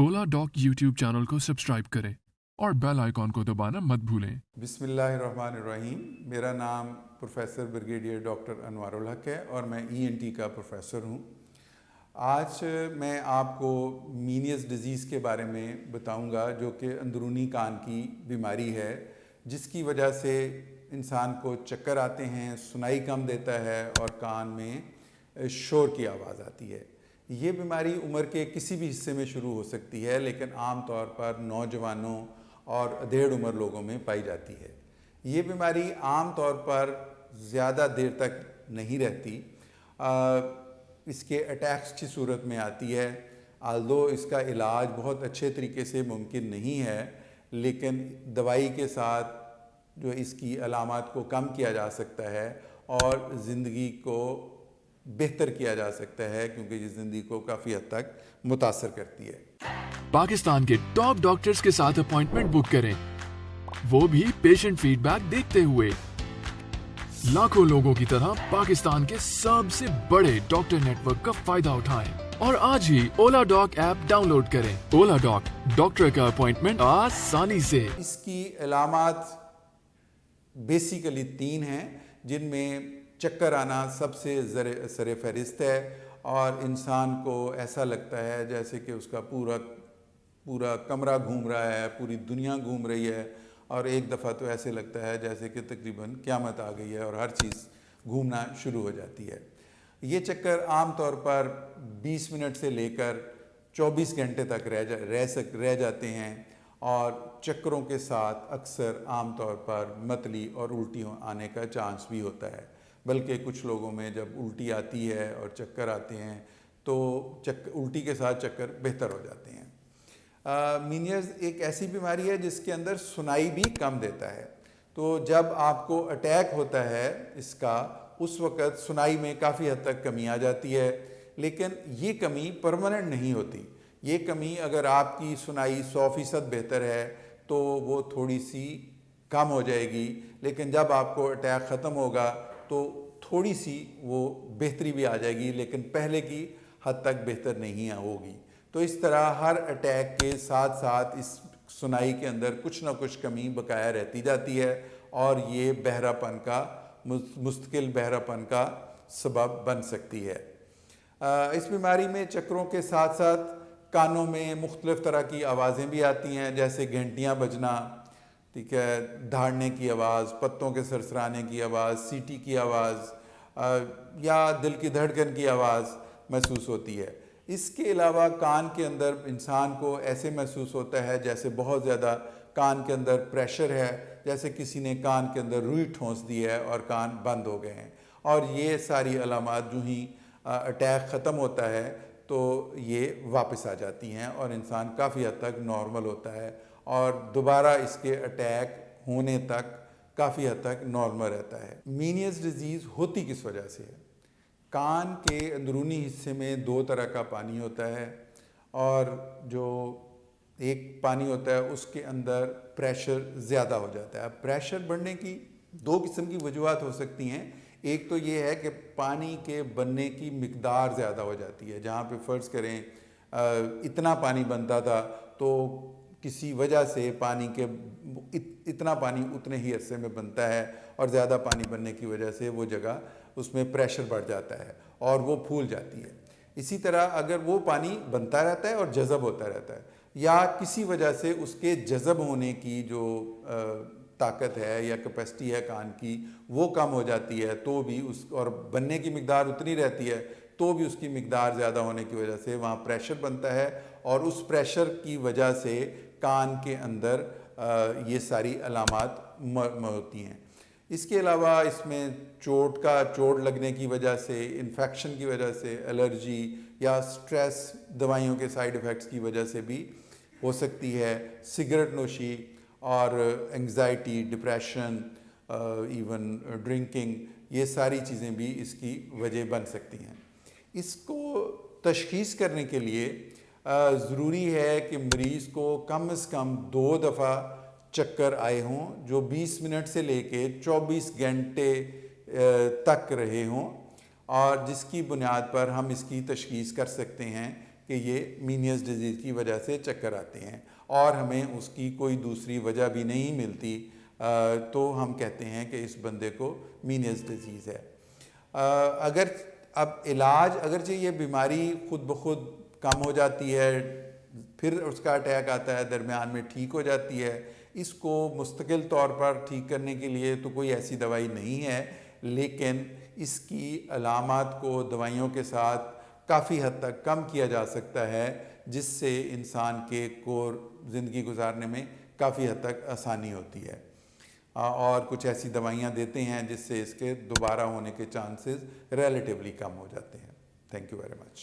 ओला dock YouTube channel को subscribe करें और बेल आइकॉन को दबाना मत भूलें। बिस्मिल्लाहिर्रहमानिर्रहीम। मेरा नाम प्रोफेसर ब्रिगेडियर डॉक्टर अनवारुल हक है और मैं ENT का प्रोफेसर हूँ। आज मैं आपको मीनियस डिज़ीज़ के बारे में बताऊँगा, जो कि अंदरूनी कान की बीमारी है, जिसकी वजह से इंसान को चक्कर आते हैं, सुनाई कम देता है और कान में शोर की आवाज़ आती है। ये बीमारी उम्र के किसी भी हिस्से में शुरू हो सकती है, लेकिन आम तौर पर नौजवानों और अधेड़ उम्र लोगों में पाई जाती है। ये बीमारी आम तौर पर ज़्यादा देर तक नहीं रहती, इसके अटैक्स की सूरत में आती है। आल्दो इसका इलाज बहुत अच्छे तरीके से मुमकिन नहीं है, लेकिन दवाई के साथ जो इसकी अलामात को कम किया जा सकता है और ज़िंदगी को बेहतर किया जा सकता है, क्योंकि ये ज़िंदगी को काफ़ी हद तक मुतासर करती है। पाकिस्तान के टॉप डॉक्टर्स के साथ अपॉइंटमेंट बुक करें, वो भी पेशेंट फीडबैक देखते हुए। लाखों लोगों की तरह पाकिस्तान के सबसे बड़े डॉक्टर नेटवर्क का फायदा उठाएं और आज ही ओला डॉक ऐप डाउनलोड करें। ओला डॉक, डॉक्टर का अपॉइंटमेंट आसानी से। इसकी अलामात बेसिकली 3 हैं, जिनमें चक्कर आना सबसे सर फहरिस्त है और इंसान को ऐसा लगता है जैसे कि उसका पूरा कमरा घूम रहा है, पूरी दुनिया घूम रही है, और एक दफ़ा तो ऐसे लगता है जैसे कि तकरीबन क़यामत आ गई है और हर चीज़ घूमना शुरू हो जाती है। ये चक्कर आम तौर पर 20 मिनट से लेकर 24 घंटे तक रह जाते हैं, और चक्करों के साथ अक्सर आम तौर पर मतली और उल्टी आने का चांस भी होता है। बल्कि कुछ लोगों में जब उल्टी आती है और चक्कर आते हैं तो उल्टी के साथ चक्कर बेहतर हो जाते हैं। मीनियस एक ऐसी बीमारी है जिसके अंदर सुनाई भी कम देता है। तो जब आपको अटैक होता है इसका, उस वक़्त सुनाई में काफ़ी हद तक कमी आ जाती है, लेकिन ये कमी परमानेंट नहीं होती। ये कमी, अगर आपकी सुनाई 100% बेहतर है तो वो थोड़ी सी कम हो जाएगी, लेकिन जब आपको अटैक ख़त्म होगा तो थोड़ी सी वो बेहतरी भी आ जाएगी, लेकिन पहले की हद तक बेहतर नहीं होगी। तो इस तरह हर अटैक के साथ साथ इस सुनाई के अंदर कुछ ना कुछ कमी बकाया रहती जाती है, और ये बहरापन का, मुस्तकिल बहरापन का सबब बन सकती है। इस बीमारी में चक्करों के साथ साथ कानों में मुख्तलिफ़ तरह की आवाज़ें भी आती हैं, जैसे घंटियाँ बजना, ठीक है, दहाड़ने की आवाज़, पत्तों के सरसराने की आवाज़, सीटी की आवाज़, या दिल की धड़कन की आवाज़ महसूस होती है। इसके अलावा कान के अंदर इंसान को ऐसे महसूस होता है जैसे बहुत ज़्यादा कान के अंदर प्रेशर है, जैसे किसी ने कान के अंदर रुई ठोंस दी है और कान बंद हो गए हैं। और ये सारी अलामात जो ही अटैक ख़त्म होता है तो ये वापस आ जाती हैं और इंसान काफ़ी हद तक नॉर्मल होता है, और दोबारा इसके अटैक होने तक काफ़ी हद तक नॉर्मल रहता है। मीनियस डिज़ीज़ होती किस वजह से है? कान के अंदरूनी हिस्से में 2 तरह का पानी होता है, और जो एक पानी होता है उसके अंदर प्रेशर ज़्यादा हो जाता है। प्रेशर बढ़ने की 2 किस्म की वजूहत हो सकती हैं। एक तो ये है कि पानी के बनने की मिकदार ज़्यादा हो जाती है। जहाँ पे फ़र्ज़ करें इतना पानी बनता था, तो किसी वजह से पानी के इतना पानी उतने ही अरसे में बनता है, और ज़्यादा पानी बनने की वजह से वो जगह, उसमें प्रेशर बढ़ जाता है और वो फूल जाती है। इसी तरह अगर वो पानी बनता रहता है और जज़ब होता रहता है, या किसी वजह से उसके जज़ब होने की जो ताकत है या कैपेसिटी है कान की, वो कम हो जाती है, तो भी और बनने की मिकदार उतनी रहती है, तो भी उसकी मिकदार ज़्यादा होने की वजह से वहाँ प्रेशर बनता है, और उस प्रेशर की वजह से कान के अंदर ये सारी अलामात होती हैं। इसके अलावा इसमें चोट लगने की वजह से, इन्फेक्शन की वजह से, एलर्जी या स्ट्रेस, दवाइयों के साइड इफ़ेक्ट्स की वजह से भी हो सकती है। सिगरेट नोशी और एंग्जाइटी, डिप्रेशन, इवन ड्रिंकिंग, ये सारी चीज़ें भी इसकी वजह बन सकती हैं। इसको तशख़ीस करने के लिए ज़रूरी है कि मरीज़ को कम से कम 2 दफ़ा चक्कर आए हों, जो 20 मिनट से लेके 24 घंटे तक रहे हों, और जिसकी बुनियाद पर हम इसकी तशख़ीस कर सकते हैं کہ یہ مینیس ڈیزیز کی وجہ سے چکر آتے ہیں اور ہمیں اس کی کوئی دوسری وجہ بھی نہیں ملتی تو ہم کہتے ہیں کہ اس بندے کو مینیس ڈیزیز ہے. اگر اب علاج، اگرچہ یہ بیماری خود بخود کم ہو جاتی ہے، پھر اس کا اٹیک آتا ہے، درمیان میں ٹھیک ہو جاتی ہے، اس کو مستقل طور پر ٹھیک کرنے کے لیے تو کوئی ایسی دوائی نہیں ہے، لیکن اس کی علامات کو دوائیوں کے ساتھ کافی حد تک کم کیا جا سکتا ہے، جس سے انسان کے کو زندگی گزارنے میں کافی حد تک آسانی ہوتی ہے. اور کچھ ایسی دوائیاں دیتے ہیں جس سے اس کے دوبارہ ہونے کے چانسز ریلیٹیولی کم ہو جاتے ہیں. Thank you very much.